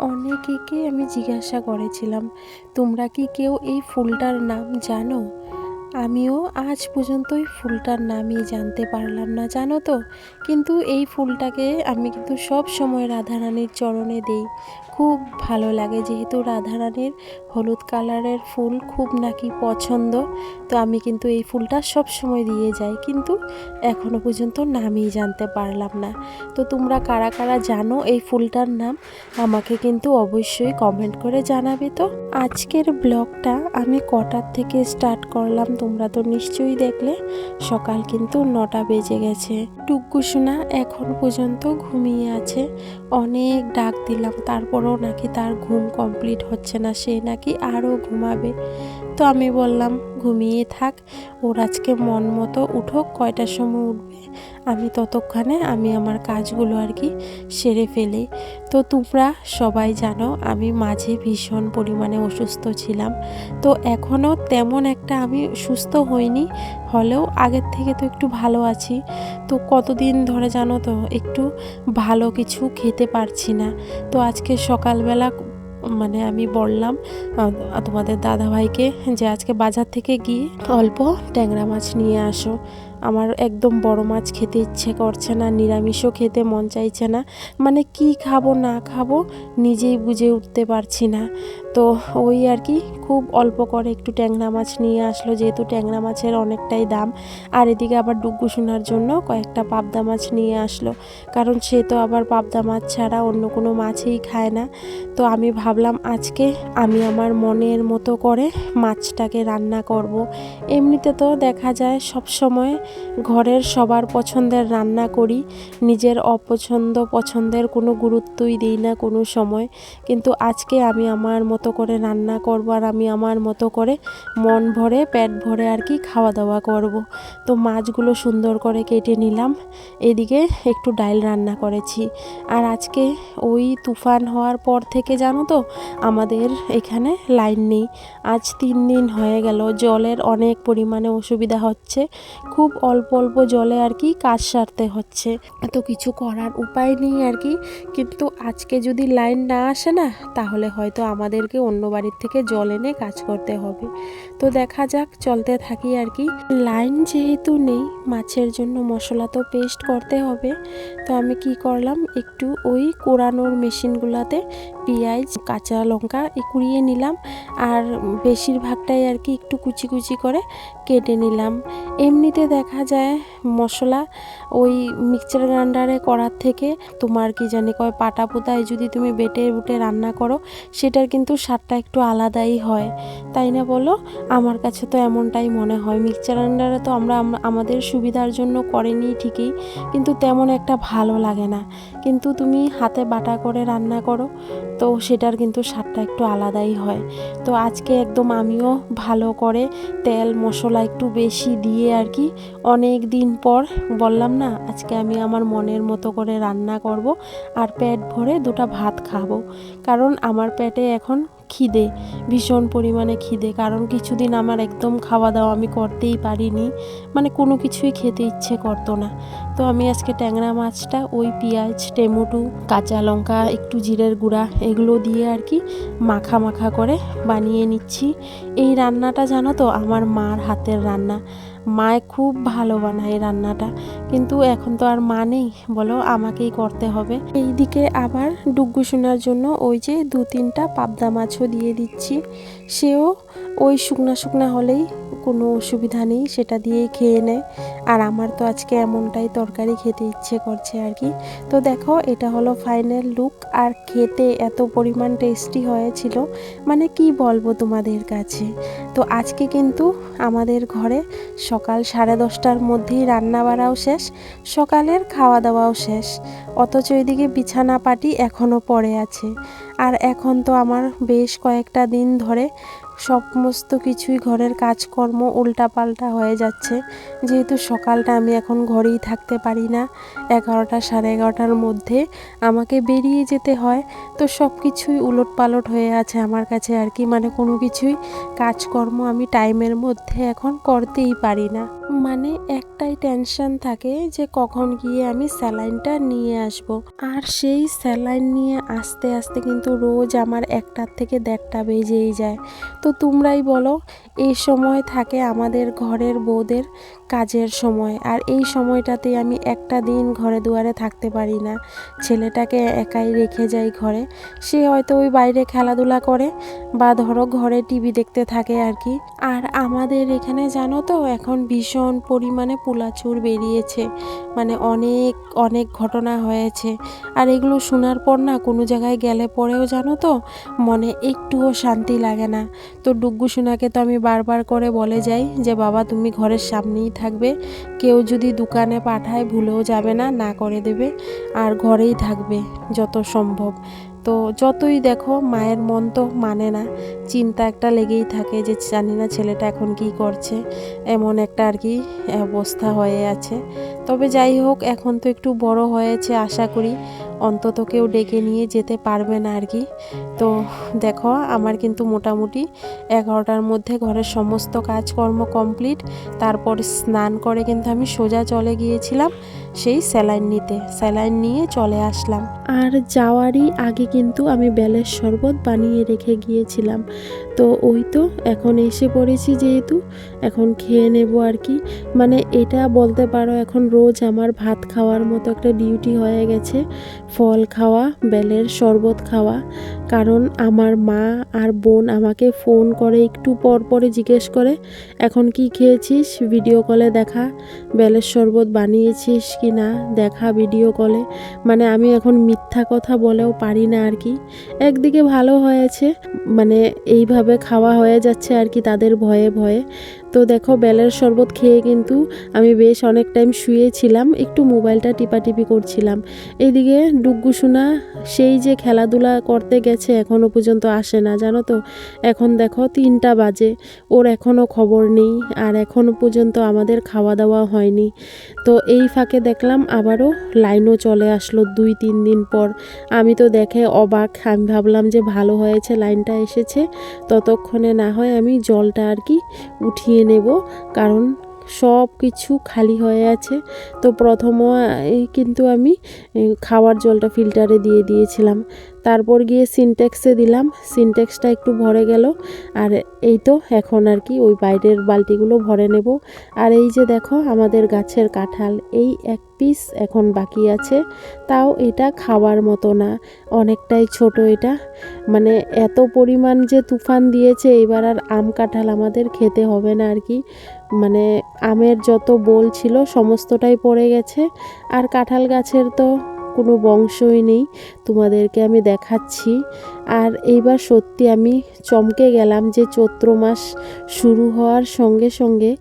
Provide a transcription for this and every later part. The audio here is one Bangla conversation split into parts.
অনেকেকে আমি জিজ্ঞাসা করেছিলাম, তোমরা কি কেউ এই ফুলটার নাম জানো? আমিও আজ পর্যন্ত এই ফুলটার নামই জানতে পারলাম না, জানো তো। কিন্তু এই ফুলটাকে আমি কিন্তু সব সময় রাধারানীর চরণে দেই। খুব ভালো লাগে, যেহেতু রাধারানীর হলুদ কালারের ফুল খুব নাকি পছন্দ। তো আমি কিন্তু এই ফুলটা সব সময় দিয়ে যাই, কিন্তু এখনো পর্যন্ত নামই জানতে পারলাম না। তো তোমরা কারা কারা জানো এই ফুলটার নাম, আমাকে কিন্তু অবশ্যই কমেন্ট করে জানাবে। তো আজকের ব্লগটা আমি কটার থেকে স্টার্ট করলাম তোমরা তো নিশ্চয়ই দেখলে। সকাল কিন্তু 9টা বেজে গেছে। টুকু সোনা এখন পর্যন্ত ঘুমিয়ে আছে। অনেক ডাক দিলাম, তারপরও নাকি তার ঘুম কমপ্লিট হচ্ছে না, সে নাকি আরও ঘুমাবে। তো আমি বললাম ঘুমিয়ে থাক, ওর আজকে মন মতো উঠোক, কয়টার সময় উঠবে আমি ততক্ষণে আমি আমার কাজগুলো আর কি সেরে ফেলি। তো তোমরা সবাই জানো আমি মাঝে ভীষণ পরিমাণে অসুস্থ ছিলাম। তো এখনও তেমন একটা আমি সুস্থ হইনি, হলেও আগের থেকে তো একটু ভালো আছি। তো কতদিন ধরে জানো তো একটু ভালো কিছু খেতে পারছি না। তো আজকে সকালবেলা আমি বললাম তোমাদের দাদাভাইকে যে আজকে বাজার থেকে গিয়ে অল্প ট্যাংরা মাছ নিয়ে আসো। আমার একদম বড় মাছ খেতে ইচ্ছে করছে না, নিরামিষও খেতে মন চাইছে না। কি খাবো না খাবো নিজেই বুঝে উঠতে পারছি না। তো ওই আর কি খুব অল্প করে একটু ট্যাংরা মাছ নিয়ে আসলো, যেহেতু ট্যাংরা মাছের অনেকটাই দাম। আর এদিকে আবার ডুগু সোনার জন্য কয়েকটা পাবদা মাছ নিয়ে আসলো, কারণ সে তো আবার পাবদা মাছ ছাড়া অন্য কোনো মাছই খায় না। তো আমি ভাবলাম আজকে আমি আমার মনের মতো করে মাছটাকে রান্না করব। এমনিতে তো দেখা যায় সব সময় ঘরের সবার পছন্দের রান্না করি, নিজের পছন্দের কোনো গুরুত্বই দিই না কোনো সময়। কিন্তু আজকে আমি আমার মতো করে রান্না করব, আর আমি আমার মতো করে মন ভরে পেট ভরে আর কি খাওয়া দাওয়া করব। তো মাছগুলো সুন্দর করে কেটে নিলাম, এদিকে একটু ডাল রান্না করেছি। আর আজকে ওই তুফান হওয়ার পর থেকে জানো তো আমাদের এখানে লাইন নেই। আজ 3 দিন হয়ে গেল, জলের অনেক পরিমাণে অসুবিধা হচ্ছে। খুব অল্প অল্প জলে আর কি কাজ সারতে হচ্ছে, তো কিছু করার উপায় নেই আর কি। কিন্তু আজকে যদি লাইন না আসে না, তাহলে হয়তো আমাদেরকে অন্য বাড়ির থেকে জল এনে কাজ করতে হবে। তো দেখা যাক, চলতে থাকি আর কি। লাইন যেহেতু নেই, মাছের জন্য মশলা তো পেস্ট করতে হবে। তো আমি কি করলাম, একটু ওই কোরানোর মেশিনগুলোতে পেঁয়াজ কাঁচা লঙ্কা কুড়িয়ে নিলাম, আর বেশিরভাগটাই আর কি একটু কুচি কুচি করে কেটে নিলাম। এমনিতে দেখা যায় মশলা ওই মিক্সচার গ্রাইন্ডারে করার থেকে তোমার কি জানি কয় পাটা পোতায় যদি তুমি বেটে বুটে রান্না করো, সেটার কিন্তু স্বাদটা একটু আলাদাই হয়, তাই না বলো? আমার কাছে তো এমনটাই মনে হয়। মিক্সচার গ্রাইন্ডারে তো আমরা আমাদের সুবিধার জন্য করেনি ঠিকই, কিন্তু তেমন একটা ভালো লাগে না। কিন্তু তুমি হাতে বাটা করে রান্না করো, তো সেটার কিন্তু স্বাদটা একটু আলাদাই হয়। তো আজকে একদম আমিও ভালো করে তেল মশলা একটু বেশি দিয়ে আর কি, অনেক দিন পর বললাম না আজকে আমি আমার মনের মতো করে রান্না করব, আর পেট ভরে 2টা ভাত খাবো। কারণ আমার পেটে এখন খিদে, ভীষণ পরিমাণে খিদে। কারণ কিছুদিন আমার একদম খাওয়া দাওয়া আমি করতেই পারিনি, কোনো কিছুই খেতে ইচ্ছে করতো না। তো আমি আজকে ট্যাংরা মাছটা ওই পেঁয়াজ টমেটো কাঁচা লঙ্কা একটু জিরের গুঁড়া এগুলো দিয়ে আর কি মাখা মাখা করে বানিয়ে নিচ্ছি। এই রান্নাটা জানো তো আমার মার হাতের রান্না, মায়ে খুব ভালো বানায় এই রান্নাটা, কিন্তু এখন তো আর মা নেই, বলো আমাকেই করতে হবে। এইদিকে আবার ডুগু সোনার জন্য ওই যে 2-3টা পাবদা মাছও দিয়ে দিচ্ছি। সেও ওই শুকনা শুকনা হলেই কোনো অসুবিধা নেই, সেটা দিয়েই খেয়ে নেয়। আর আমার তো আজকে এমনটাই তরকারি খেতে ইচ্ছে করছে আর কি। তো দেখো এটা হলো ফাইনাল লুক, আর খেতে এত পরিমাণ টেস্টি হয়েছিল, কি বলবো তোমাদের কাছে। তো আজকে কিন্তু আমাদের ঘরে সকাল 10:30টার মধ্যেই রান্না বাড়াও শেষ, সকালের খাওয়া দাওয়াও শেষ। অথচ এদিকে বিছানা পাটি এখনও পড়ে আছে। আর এখন তো আমার বেশ কয়েকটা দিন ধরে সমস্ত কিছুই ঘরের কাজকর্ম উল্টাপাল্টা হয়ে যাচ্ছে, যেহেতু সকালটা আমি এখন ঘরেই থাকতে পারি না। 11টা 11:30টার মধ্যে আমাকে বেরিয়ে যেতে হয়। তো সব কিছুই উলটপালট হয়ে আছে আমার কাছে আর কি, কোনো কিছুই কাজকর্ম আমি টাইমের মধ্যে এখন করতেই পারি না। মানে একটাই টেনশন থাকে যে কখন গিয়ে আমি স্যালাইনটা নিয়ে আসব। আর সেই স্যালাইন নিয়ে আসতে আসতে কিন্তু রোজ আমার 1টার থেকে 1:30 বেজেই যায়। তো তোমরাই বলো, এই সময় থাকে আমাদের ঘরের বউদের কাজের সময়, আর এই সময়টাতে আমি একটা দিন ঘরে দুয়ারে থাকতে পারি না। ছেলেটাকে একাই রেখে যাই ঘরে, সে হয়তো ওই বাইরে খেলাধুলা করে বা ধরো ঘরে টিভি দেখতে থাকে আর কি। আর আমাদের এখানে জানো তো এখন ভীষণ পরিমাণে পুলাচুর বেরিয়েছে, মানে অনেক অনেক ঘটনা হয়েছে। আর এগুলো শোনার পর না কোনো জায়গায় গেলে পরেও জানো তো মনে একটুও শান্তি লাগে না। তো ডুগ্গু সোনাকে তো আমি বারবার করে বলে যাই যে বাবা তুমি ঘরের সামনেই থাকবে, কেউ যদি দোকানে পাঠায় ভুলেও যাবে না, না করে দেবে, আর ঘরেই থাকবে যত সম্ভব। তো যতই দেখো মায়ের মন তো মানে না, চিন্তা একটা লেগেই থাকে যে জানি না ছেলেটা এখন কি করছে, এমন একটা আর কি অবস্থা হয়ে আছে। তবে যাই হোক, এখন তো একটু বড় হয়েছে, আশা করি অন্তত কেউ ডেকে নিয়ে যেতে পারবে না আর কি। তো দেখো আমার কিন্তু মোটামুটি 11টার মধ্যে ঘরের সমস্ত কাজকর্ম কমপ্লিট। তারপর স্নান করে কিন্তু আমি সোজা চলে গিয়েছিলাম সেই স্যালাইন নিতে, স্যালাইন নিয়ে চলে আসলাম। আর যাওয়ারই আগে কিন্তু আমি বেলের শরবত বানিয়ে রেখে গিয়েছিলাম। তো ওই তো এখন এসে পড়েছি, যেহেতু এখন খেয়ে নেব আর কি। মানে এটা বলতে পারো এখন রোজ আমার ভাত খাওয়ার মতো একটা ডিউটি হয়ে গেছে, ফল খাওয়া, বেলের শরবত খাওয়া। কারণ আমার মা আর বোন আমাকে ফোন করে একটু পর পরে জিজ্ঞেস করে এখন কি খেয়েছিস, ভিডিও কলে দেখা, বেলের শরবত বানিয়েছিস কি না দেখা ভিডিও কলে। মানে আমি এখন মিথ্যা কথা বলেও পারি না আর কি। একদিকে ভালো হয়েছে, মানে এইভাবে খাওয়া হয়ে যাচ্ছে আর কি তাদের ভয়ে ভয়ে। তো দেখো বেলের শরবত খেয়ে কিন্তু আমি বেশ অনেক টাইম শুয়েছিলাম, একটু মোবাইলটা টিপাটিপি করছিলাম। এইদিকে ডুগ্গু সোনা সেই যে খেলাধুলা করতে গেছে এখনও পর্যন্ত আসে না, জানো তো। এখন দেখো 3টা বাজে, ওর এখনও খবর নেই, আর এখনও পর্যন্ত আমাদের খাওয়া দাওয়া হয়নি। তো এই ফাঁকে দেখলাম আবারও লাইনও চলে আসলো 2-3 দিন পর। আমি তো দেখে অবাক, আমি ভাবলাম যে ভালো হয়েছে লাইনটা এসেছে, ততক্ষণে না হয় আমি জলটা আর কি উঠিয়ে নেব, কারণ সব কিছু খালি হয়ে আছে। তো কিন্তু আমি খাওয়ার জলটা ফিল্টারে দিয়ে দিয়েছিলাম, তারপর গিয়ে সিনটেক্সে দিলাম, সিনটেক্সটা একটু ভরে গেল। আর এই তো এখন আর কি ওই বাইরের বালতিগুলো ভরে নেব। আর এই যে দেখো আমাদের গাছের কাঁঠাল, এই এক পিস এখন বাকি আছে, তাও এটা খাওয়ার মতো না, অনেকটাই ছোট এটা। মানে এত পরিমাণ যে তুফান দিয়েছে এবার আর আম কাঁঠাল আমাদের খেতে হবে না আর কি। মানে আমের যত বোল ছিল সমস্তটাই পড়ে গেছে, আর কাঁঠাল গাছের তো কোনো বংশই নেই, তোমাদেরকে আমি দেখাচ্ছি। আর এইবার সত্যি আমি চমকে গেলাম যে চৈত্র মাস শুরু হওয়ার সঙ্গে সঙ্গে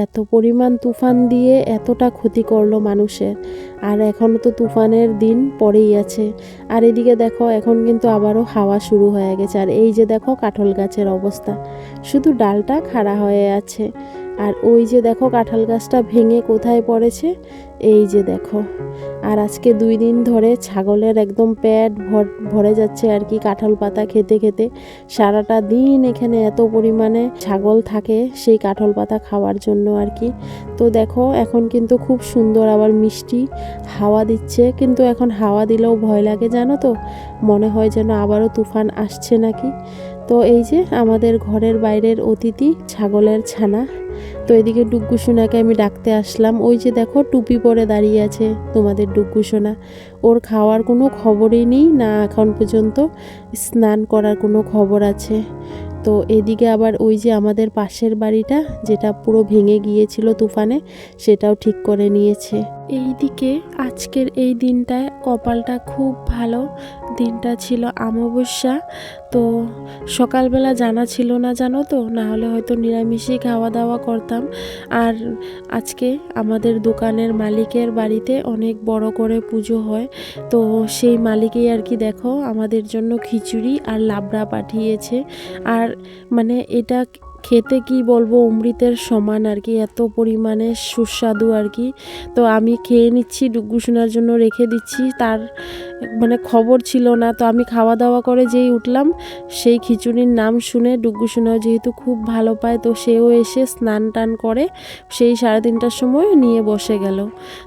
এত পরিমাণ তুফান দিয়ে এতটা ক্ষতি করলো মানুষের। আর এখনও তো তুফানের দিন পরেই আছে। আর এদিকে দেখো এখন কিন্তু আবারও হাওয়া শুরু হয়ে গেছে। আর এই যে দেখো কাঁঠাল গাছের অবস্থা, শুধু ডালটা খাড়া হয়ে আছে। আর ওই যে দেখো কাঁঠাল গাছটা ভেঙে কোথায় পড়েছে, এই যে দেখো। আর আজকে 2 দিন ধরে ছাগলের একদম পেট ভরে যাচ্ছে আর কি কাঁঠাল পাতা খেতে খেতে। সারাটা দিন এখানে এত পরিমাণে ছাগল থাকে সেই কাঁঠাল পাতা খাওয়ার জন্য আর কি। তো দেখো এখন কিন্তু খুব সুন্দর আবার মিষ্টি হাওয়া দিচ্ছে, কিন্তু এখন হাওয়া দিলেও ভয় লাগে, জানো তো, মনে হয় যেন আবারও তুফান আসছে নাকি। তো এই যে আমাদের ঘরের বাইরের অতিথি ছাগলের ছানা। তো এদিকে ডুগ্গু সোনাকে আমি ডাকতে আসলাম, ওই যে দেখো টুপি পরে দাঁড়িয়ে আছে তোমাদের ডুগ্গু সোনা। ওর খাওয়ার কোনো খবরই নেই, না এখন পর্যন্ত স্নান করার কোনো খবর আছে। তো এদিকে আবার ওই যে আমাদের পাশের বাড়িটা যেটা পুরো ভেঙে গিয়েছিল তুফানে, সেটাও ঠিক করে নিয়েছে। এইদিকে আজকের এই দিনটায় কপালটা খুব ভালো, দিনটা ছিল অমাবস্যা। তো সকালবেলা জানা ছিল না, জানো তো, না হলে হয়তো নিরামিষই খাওয়া দাওয়া করতাম। আর আজকে আমাদের দোকানের মালিকের বাড়িতে অনেক বড় করে পুজো হয়, তো সেই মালিকই আর কি দেখো আমাদের জন্য খিচুড়ি আর লাবড়া পাঠিয়েছে। আর মানে এটা খেতে কি বলবো অমৃতের সমান আর কি, এত পরিমাণে সুস্বাদু আর কি। তো আমি খেয়ে নিচ্ছি, ডুগ্গু সোনার জন্য রেখে দিচ্ছি। তার মানে খবর ছিল না, তো আমি খাওয়া দাওয়া করে যেই উঠলাম সেই খিচুড়ির নাম শুনে ডুগ্গু সোনাও যেহেতু খুব ভালো পায়, তো সেও এসে স্নান টান করে সেই 3:30টার সময় নিয়ে বসে গেল।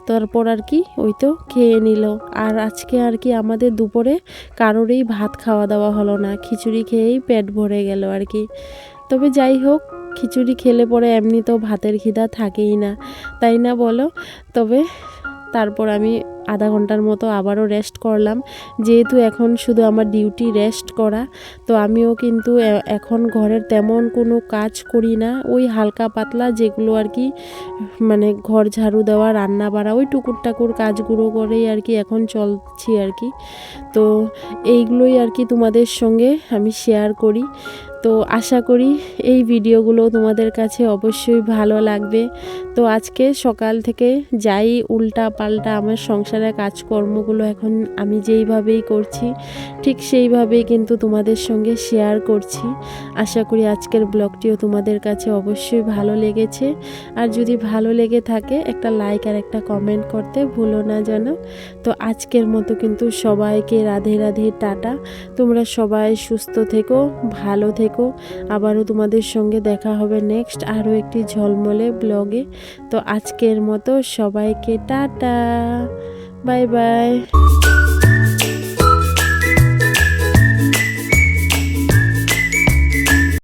তারপর আর কি ওই তো খেয়ে নিল। আর আজকে আর কি আমাদের দুপুরে কারোরই ভাত খাওয়া দাওয়া হলো না, খিচুড়ি খেয়েই পেট ভরে গেল আর কি। তবে যাই হোক, খিচুড়ি খেলে পরে এমনি তো ভাতের খিদা থাকেই না, তাই না বলো? তবে তারপর আমি আধা ঘন্টার মতো আবারও রেস্ট করলাম, যেহেতু এখন শুধু আমার ডিউটি রেস্ট করা। তো আমিও কিন্তু এখন ঘরের তেমন কোনো কাজ করি না, ওই হালকা পাতলা যেগুলো আর কি মানে ঘর ঝাড়ু দেওয়া, রান্না বাড়া, ওই টুকুর টাকুর কাজগুলো করেই আর কি এখন চলছি আর কি। তো এইগুলোই আর কি তোমাদের সঙ্গে আমি শেয়ার করি। তো আশা করি এই ভিডিওগুলো তোমাদের কাছে অবশ্যই ভালো লাগবে। তো আজকে সকাল থেকে যাই উল্টা পাল্টা আমার সংসারের কাজকর্মগুলো এখন আমি যেইভাবেই করছি ঠিক সেইভাবেই কিন্তু তোমাদের সঙ্গে শেয়ার করছি। আশা করি আজকের ব্লগটিও তোমাদের কাছে অবশ্যই ভালো লেগেছে। আর যদি ভালো লেগে থাকে একটা লাইক আর একটা কমেন্ট করতে ভুলো না যেন। তো আজকের মতো কিন্তু সবাইকে রাধে রাধে, টাটা। তোমরা সবাই সুস্থ থেকো, ভালো থেকো। আবারও তোমাদের সঙ্গে দেখা হবে নেক্সট আরও একটি ঝলমলে ব্লগে। তো আজকের মতো সবাইকে টাটা, বাই বাই।